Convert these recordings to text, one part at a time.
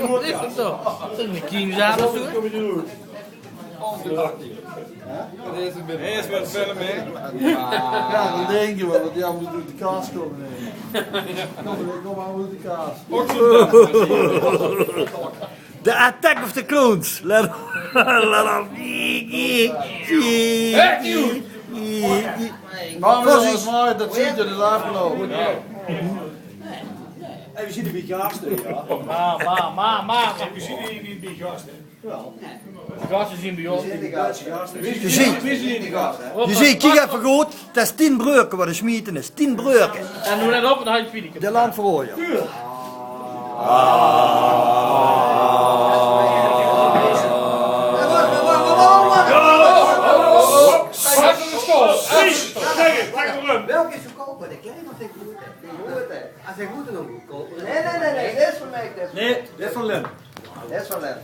Wat is dat toch? Dat is een kienzaad of zo? Eerst met film mee. Ja, dan denk je wel, want die anderen doet de kaas komen nemen. Kom maar, hoe de kaas. The Attack of the Clones. Let op. Maar dat mooi, dat ziet je dus afgelopen. En we zien er bij gasten, ja. Maar. We zien hier niet bij gasten. De gasten zien bij ons. Je ziet, kijk even goed. Dat is 10 breuken wat de smieten is. 10 breuken. En doe net op en dan had je Pieter. De land voor je. Welke is goedkoper? De kleine of de grote? De grote. Als de grote nog goedkoper. Nee, dit is van mij. Nee, dit is van Lem. Dit is van Lem.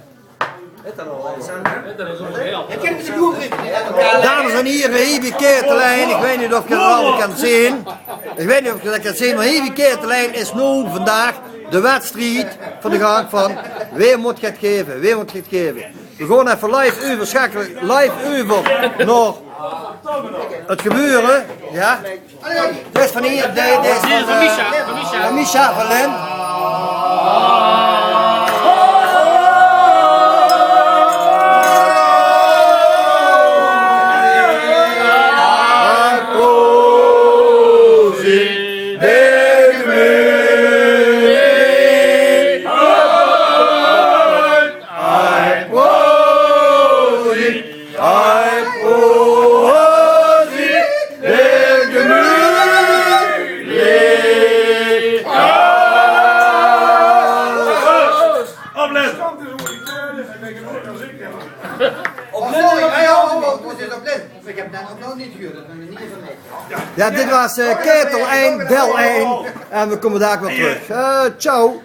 Ik ken de groen niet. Dames en heren, Hebi Ketelijn. Ik weet niet of je het allemaal kan zien. Ik weet niet of je dat kan zien, maar Hebi Ketelijn is nu vandaag de wedstrijd van de gang van wie moet je het geven, wie moet je het geven. We gaan even live overschakelen, live over naar het gebeuren. Ja. Dit is van hier, dit is Van Misha. van Misha van Lem. Ik heb dat nog niet gehuurd, dat ben ik niet van mij. Ja, dit was Ketel 1, Del 1 en we komen daar weer terug. Ciao!